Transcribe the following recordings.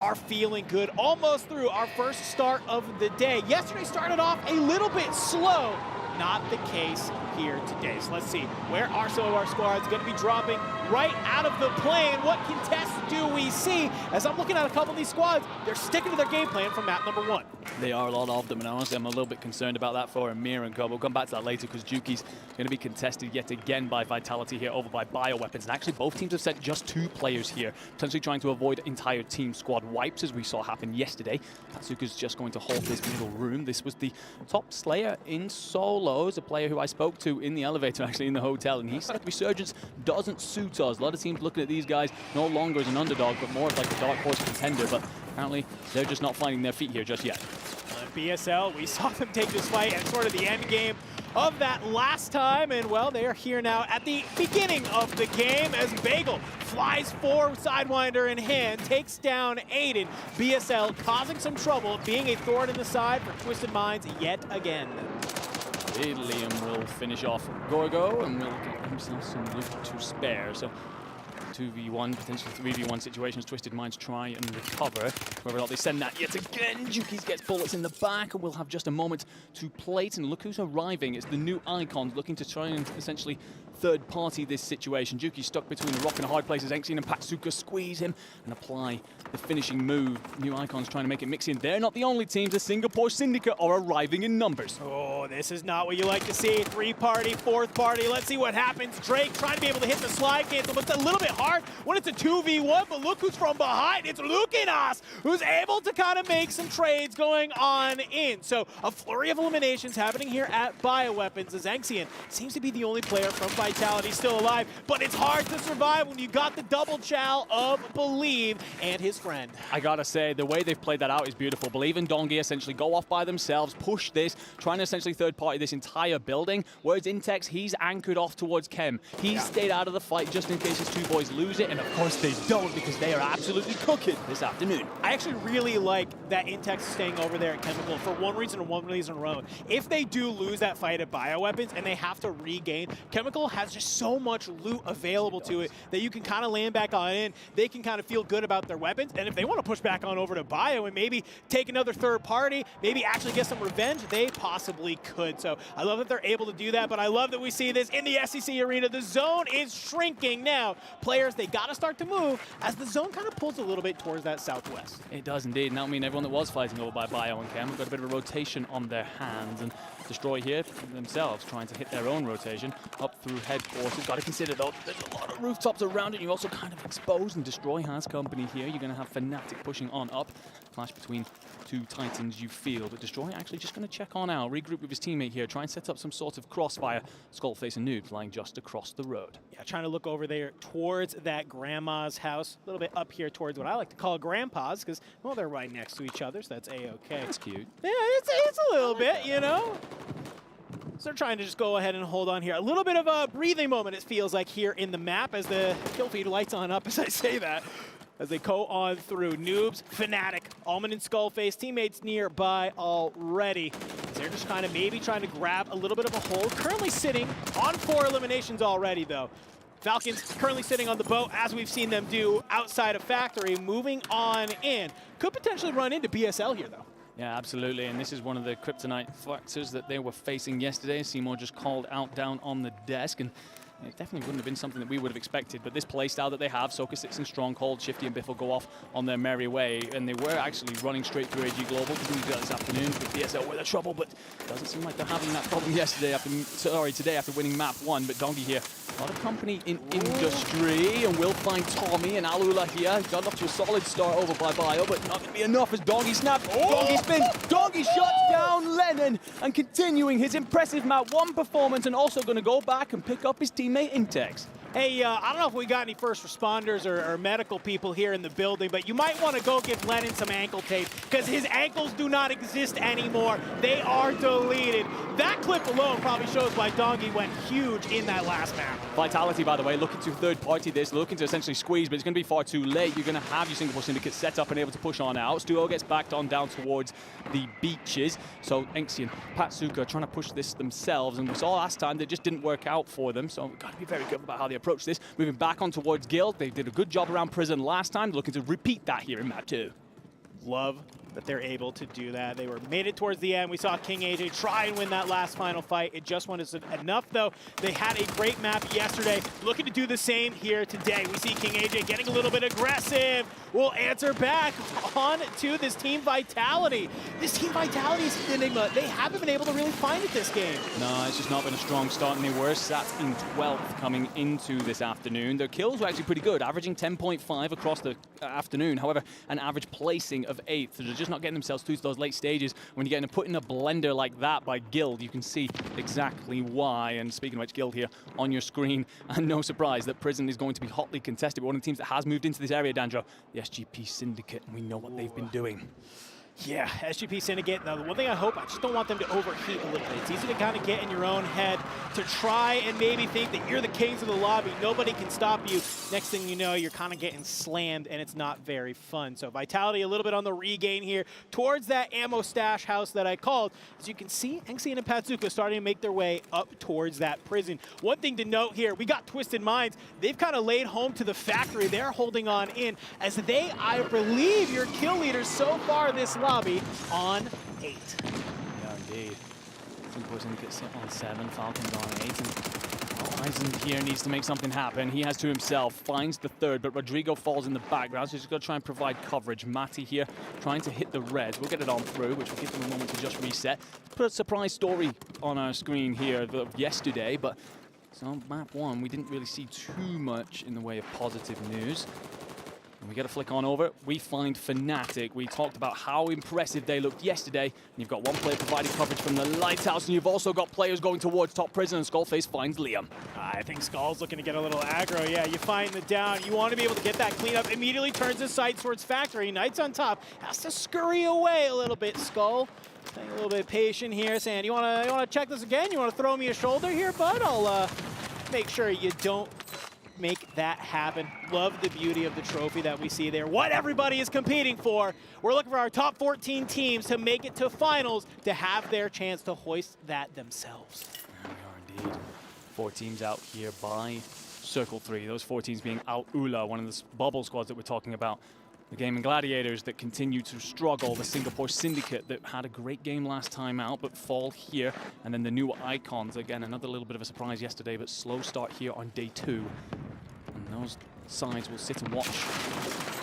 are feeling good almost through our first start of the day. Yesterday started off a little bit slow. Not the case here today. So let's see, where are some of our squads going to be dropping right out of the plane? What contests do we see? As I'm looking at a couple of these squads, they're sticking to their game plan from map number 1. They are, a lot of them, and honestly, I'm a little bit concerned about that for Amir and Co. We'll come back to that later because Juki's going to be contested yet again by Vitality here over by Bioweapons. And actually, both teams have sent just 2 players here, potentially trying to avoid entire team squad wipes, as we saw happen yesterday. Tatsuka's just going to hold this middle room. This was the top Slayer in solos, a player who I spoke to in the elevator, actually, in the hotel, and he said Resurgence doesn't suit us. A lot of teams looking at these guys no longer as an underdog, but more as like a dark horse contender, but apparently they're just not finding their feet here just yet. BSL, we saw them take this fight at sort of the end game of that last time, and well, they are here now at the beginning of the game as Bagel flies forward, Sidewinder in hand, takes down Aiden. BSL causing some trouble, being a thorn in the side for Twisted Minds yet again. Liam will finish off Gorgo and will get himself some loot to spare. So 2v1, potentially 3v1 situations. Twisted Minds try and recover. Whether or not they send that yet again. Juki's gets bullets in the back, and we'll have just a moment to plate. And look who's arriving. It's the new Icons looking to try and essentially third-party this situation. Juki's stuck between a rock and a hard place as Enxian and Patsuka squeeze him and apply the finishing move. New Icons trying to make it mix in. They're not the only teams. The Singapore Syndicate are arriving in numbers. Oh, this is not what you like to see. 3-party, 4th party. Let's see what happens. Drake trying to be able to hit the slide cancel, but it's a little bit hard when it's a 2v1, but look who's from behind. It's Lukinas, who's able to kind of make some trades going on in. So a flurry of eliminations happening here at Bioweapons as Enxian seems to be the only player from Vitality still alive, but it's hard to survive when you got the double chow of Believe and his friend. I gotta say, the way they've played that out is beautiful. Believe and Dongi essentially go off by themselves, push this, trying to essentially third-party this entire building, whereas Intex, he's anchored off towards Chem. He's stayed out of the fight just in case his 2 boys lose it, and of course they don't because they are absolutely cooking this afternoon. I actually really like that Intex is staying over there at Chemical for one reason and one reason alone. If they do lose that fight at Bioweapons and they have to regain, Chemical has just so much loot available to it that you can kind of land back on in. They can kind of feel good about their weapons, and if they want to push back on over to Bio and maybe take another third party, maybe actually get some revenge, they possibly could. So I love that they're able to do that, but I love that we see this in the SEC arena. The zone is shrinking now. Players, they got to start to move as the zone kind of pulls a little bit towards that southwest. It does indeed, and that would mean everyone that was fighting over by Bio and Chem have got a bit of a rotation on their hands, and Destroy here themselves trying to hit their own rotation up through headquarters. Got to consider though, there's a lot of rooftops around it. You also kind of exposed, and Destroy has company here. You're going to have Fnatic pushing on up. Clash between 2 Titans, you feel, but Destroy actually just going to check on out, regroup with his teammate here, try and set up some sort of crossfire. Skullface and Noob lying just across the road. Yeah, trying to look over there towards that grandma's house, a little bit up here towards what I like to call grandpa's, because, well, they're right next to each other, so that's A-okay. That's cute. Yeah, it's a little bit, you know? So they're trying to just go ahead and hold on here. A little bit of a breathing moment, it feels like, here in the map as the kill feed lights on up as I say that. As they go on through. Noobs, Fnatic, Almond and Skullface, teammates nearby already. They're just kind of maybe trying to grab a little bit of a hold. Currently sitting on 4 eliminations already, though. Falcons currently sitting on the boat, as we've seen them do outside of Factory, moving on in. Could potentially run into BSL here, though. Yeah, absolutely, and this is one of the kryptonite factors that they were facing yesterday. Seymour just called out down on the desk, and it definitely wouldn't have been something that we would have expected, but this playstyle that they have, Soka sits in Stronghold, Shifty and Biffle go off on their merry way, and they were actually running straight through AG Global to do that this afternoon with BSL with a trouble, but it doesn't seem like they're having that problem today after winning map 1, but Dongi here, a lot of company in industry, and we'll find Tommy and Alula here. Got off to a solid start over by Bio, but not going to be enough as Dongi snaps. Dongi spins, Dongi shuts down Lennon, and continuing his impressive map 1 performance, and also going to go back and pick up his teammate Intex. Hey, I don't know if we got any first responders or medical people here in the building, but you might want to go give Lennon some ankle tape, because his ankles do not exist anymore. They are deleted. That clip alone probably shows why Dongi went huge in that last map. Vitality, by the way, looking to third-party this, looking to essentially squeeze, but it's going to be far too late. You're going to have your Singapore Syndicate set up and able to push on out. Stuo gets backed on down towards the beaches. So Enxian, Patsuka are trying to push this themselves, and we saw last time they just didn't work out for them. So we've got to be very careful about how they approach this. Moving back on towards Guild. They did a good job around Prison last time. Looking to repeat that here in map 2. Love that they're able to do that. They made it towards the end. We saw King AJ try and win that last final fight. It just wasn't enough, though. They had a great map yesterday. Looking to do the same here today. We see King AJ getting a little bit aggressive. We'll answer back on to this Team Vitality. This Team Vitality is an enigma. They haven't been able to really find it this game. No, it's just not been a strong start, and they were sat in 12th coming into this afternoon. Their kills were actually pretty good, averaging 10.5 across the afternoon. However, an average placing of 8th. So they're just not getting themselves through to those late stages. When you're getting put in a blender like that by Guild, you can see exactly why. And speaking of which, Guild here on your screen, and no surprise that Prison is going to be hotly contested. One of the teams that has moved into this area, Dandro, the SGP Syndicate, and we know what they've been doing. Yeah, SGP Syndicate. Now, the one thing I hope, I just don't want them to overheat a little bit. It's easy to kind of get in your own head to try and maybe think that you're the kings of the lobby. Nobody can stop you. Next thing you know, you're kind of getting slammed, and it's not very fun. So Vitality a little bit on the regain here towards that ammo stash house that I called. As you can see, Engsian and Patsuka starting to make their way up towards that prison. One thing to note here, we got Twisted Minds. They've kind of laid home to the factory. They're holding on in as they, I believe, your kill leaders so far this lobby on 8. Yeah, indeed. Simple Syndicate sit on 7, Falcons on 8, and Eisen here needs to make something happen. He has 2 himself, finds the 3rd, but Rodrigo falls in the background, so he's got to try and provide coverage. Matty here trying to hit the reds. We'll get it on through, which will give them a moment to just reset. Put a surprise story on our screen here of yesterday, but so map 1, we didn't really see too much in the way of positive news. And we get a flick on over. We find Fnatic. We talked about how impressive they looked yesterday. And you've got one player providing coverage from the Lighthouse, and you've also got players going towards top prison, and Skullface finds Liam. I think Skull's looking to get a little aggro. Yeah, you find the down. You want to be able to get that cleanup. Immediately turns his sights towards Factory. Knight's on top. Has to scurry away a little bit, Skull. Staying a little bit patient here, saying, you want to check this again? You want to throw me a shoulder here, bud? I'll make sure you don't make that happen. Love the beauty of the trophy that we see there. What everybody is competing for. We're looking for our top 14 teams to make it to finals to have their chance to hoist that themselves. There we are indeed. 4 teams out here by Circle 3. Those 4 teams being Al Ula, one of the bubble squads that we're talking about. The Gaming Gladiators that continue to struggle. The Singapore Syndicate that had a great game last time out, but fall here. And then the new Icons, again, another little bit of a surprise yesterday, but slow start here on day 2. And those sides will sit and watch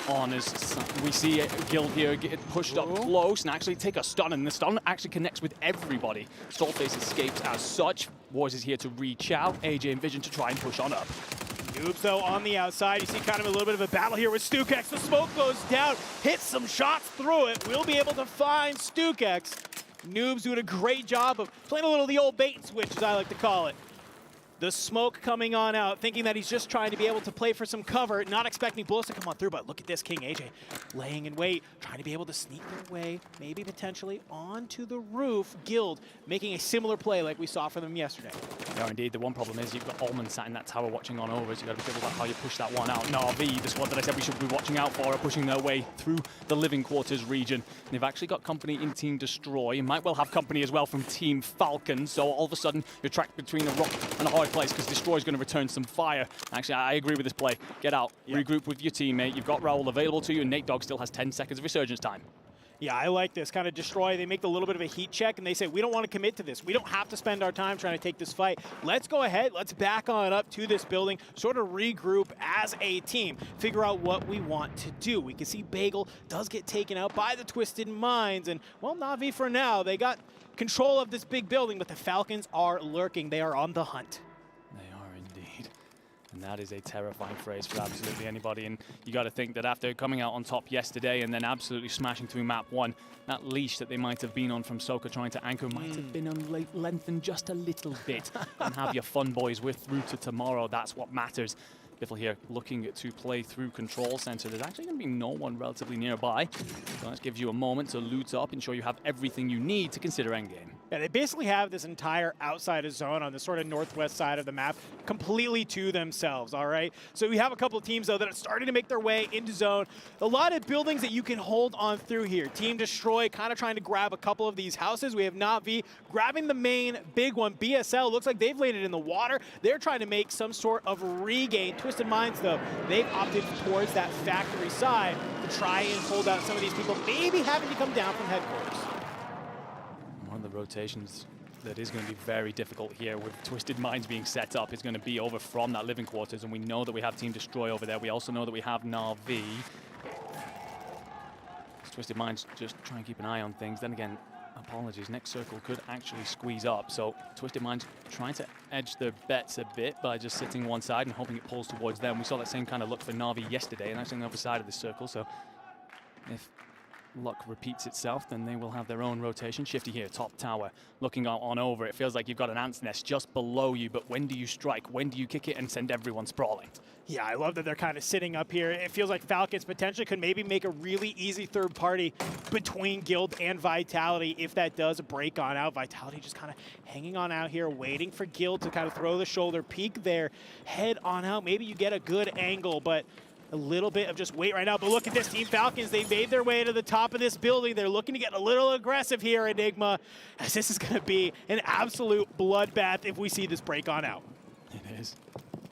on as we see Guild here get pushed up close and actually take a stun, and the stun actually connects with everybody. Skullface escapes as such. Wars is here to reach out. AJ and Vision to try and push on up. Noobs, though, on the outside. You see kind of a little bit of a battle here with Stukex. The smoke goes down, hits some shots through it. We'll be able to find Stukex. Noobs doing a great job of playing a little of the old bait and switch, as I like to call it. The smoke coming on out, thinking that he's just trying to be able to play for some cover, not expecting bullets to come on through, but look at this, King AJ laying in wait, trying to be able to sneak their way, maybe potentially onto the roof. Guild making a similar play like we saw from them yesterday. Yeah, indeed. The one problem is you've got Allman sat in that tower watching on over, so you've got to be careful about how you push that one out. Na'Vi, the squad that I said we should be watching out for, are pushing their way through the living quarters region. And they've actually got company in Team Destroy. You might well have company as well from Team Falcon, so all of a sudden you're trapped between a rock and a hard place because Destroy's going to return some fire. Actually, I agree with this play. Get out, regroup with your teammate. You've got Raul available to you, and Nate Dogg still has 10 seconds of resurgence time. Yeah, I like this. Kind of Destroy. They make a little bit of a heat check, and they say, we don't want to commit to this. We don't have to spend our time trying to take this fight. Let's go ahead. Let's back on up to this building, sort of regroup as a team, figure out what we want to do. We can see Bagel does get taken out by the Twisted Minds, and, well, Na'Vi for now. They got control of this big building, but the Falcons are lurking. They are on the hunt. And that is a terrifying phrase for absolutely anybody. And you got to think that after coming out on top yesterday and then absolutely smashing through map 1, that leash that they might have been on from Soka trying to anchor might have been lengthened just a little bit. And have your fun boys with through to tomorrow. That's what matters. Biffle here looking to play through control center. There's actually going to be no one relatively nearby. So that gives you a moment to loot up, ensure you have everything you need to consider endgame. Yeah, they basically have this entire outside of zone on the sort of northwest side of the map completely to themselves, all right? So we have a couple of teams, though, that are starting to make their way into zone. A lot of buildings that you can hold on through here. Team Destroy kind of trying to grab a couple of these houses. We have Na'Vi grabbing the main big one. BSL looks like they've laid it in the water. They're trying to make some sort of regain. Twisted Minds, though, they've opted towards that factory side to try and hold out some of these people, maybe having to come down from headquarters. One of the rotations that is going to be very difficult here with Twisted Minds being set up is going to be over from that living quarters, and we know that we have Team Destroy over there. We also know that we have Na'Vi. Twisted Minds just try and keep an eye on things. Then again, apologies, next circle could actually squeeze up. So Twisted Minds trying to edge their bets a bit by just sitting one side and hoping it pulls towards them. We saw that same kind of look for Na'Vi yesterday, and actually on the other side of the circle. So if luck repeats itself, then they will have their own rotation. Shifty here, top tower, looking on over. It feels like you've got an ant's nest just below you, but when do you strike? When do you kick it and send everyone sprawling? Yeah, I love that they're kind of sitting up here. It feels like Falcons potentially could maybe make a really easy third party between Guild and Vitality if that does break on out. Vitality just kind of hanging on out here, waiting for Guild to kind of throw the shoulder, peek there, head on out. Maybe you get a good angle, but a little bit of just wait right now. But look at this, Team Falcons. They made their way to the top of this building. They're looking to get a little aggressive here, Enigma, as this is going to be an absolute bloodbath if we see this break on out. It is.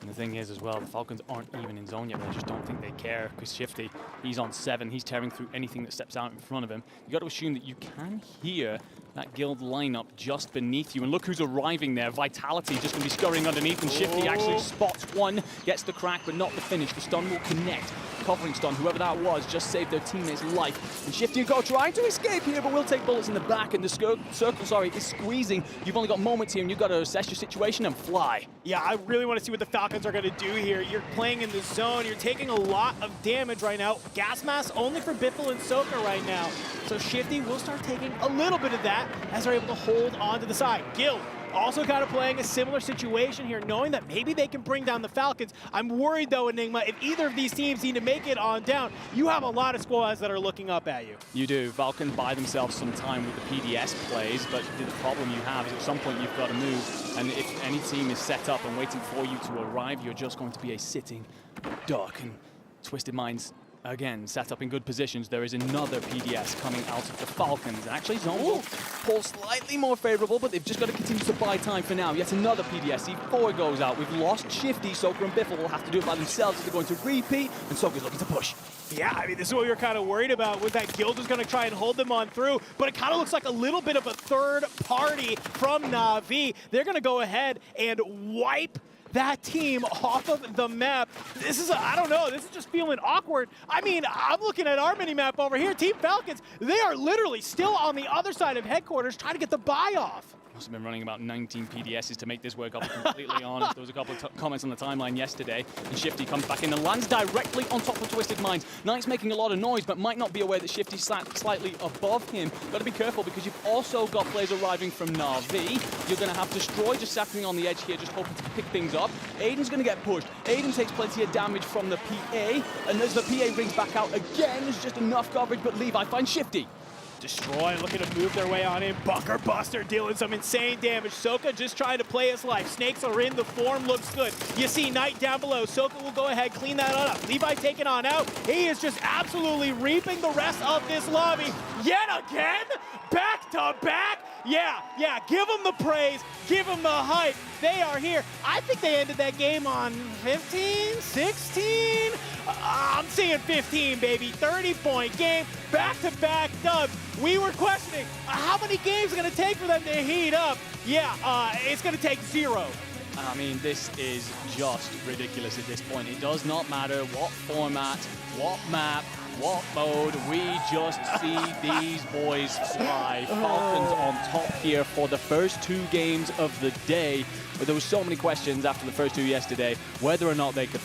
And the thing is as well, the Falcons aren't even in zone yet, but I just don't think they care, because Shifty, he's on 7. He's tearing through anything that steps out in front of him. You got to assume that you can hear that Guild lineup just beneath you. And look who's arriving there. Vitality just going to be scurrying underneath, and Shifty actually spots one, gets the crack, but not the finish. The stun will connect. Covering stun, whoever that was, just saved their teammate's life. And Shifty go trying to escape here, but will take bullets in the back, and the circle, is squeezing. You've only got moments here, and you've got to assess your situation and fly. Yeah, I really want to see what the Falcons are going to do here. You're playing in the zone. You're taking a lot of damage right now. Gas mask only for Biffle and Soka right now. So Shifty will start taking a little bit of that as they're able to hold on to the side. Guild also kind of playing a similar situation here, knowing that maybe they can bring down the Falcons. I'm worried, though, Enigma, if either of these teams need to make it on down, you have a lot of squads that are looking up at you. You do. Falcons buy themselves some time with the PDS plays, but the problem you have is at some point you've got to move, and if any team is set up and waiting for you to arrive, you're just going to be a sitting duck. And Twisted Minds, again, set up in good positions. There is another PDS coming out of the Falcons. And actually, zone will pull slightly more favorable, but they've just got to continue to buy time for now. Yet another PDS. C4 goes out. We've lost Shifty. Soka and Biffle will have to do it by themselves if they're going to repeat, and Soka's looking to push. Yeah, I mean, this is what we were kind of worried about, was that Guild is going to try and hold them on through, but it kind of looks like a little bit of a third party from Na'Vi. They're going to go ahead and wipe that team off of the map. This is, I don't know, this is just feeling awkward. I mean, I'm looking at our mini-map over here. Team Falcons, they are literally still on the other side of headquarters trying to get the buy off. Must have been running about 19 PDSs to make this work, I'll be completely honest. There was a couple of comments on the timeline yesterday, and Shifty comes back in and lands directly on top of Twisted Minds. Knight's making a lot of noise, but might not be aware that Shifty's slightly above him. Got to be careful, because you've also got players arriving from Na'Vi. You're going to have Destroy just sitting on the edge here, just hoping to pick things up. Aiden's going to get pushed. Aiden takes plenty of damage from the PA, and as the PA rings back out again, there's just enough coverage, but Levi finds Shifty. Destroy looking to move their way on in. Bunker Buster dealing some insane damage. Soka just trying to play his life. Snakes are in. The form looks good. You see Knight down below. Soka will go ahead, clean that up. Levi taken on out. He is just absolutely reaping the rest of this lobby. Yet again, back to back. Yeah, give them the praise. Give them the hype. They are here. I think they ended that game on 15, 16. I'm seeing 15, baby. 30-point game. Back-to-back dubs. We were questioning how many games are going to take for them to heat up. Yeah, it's going to take 0. I mean, this is just ridiculous at this point. It does not matter what format, what map, what mode, we just see these boys fly. Falcons on top here for the first 2 games of the day. But there were so many questions after the first 2 yesterday, whether or not they could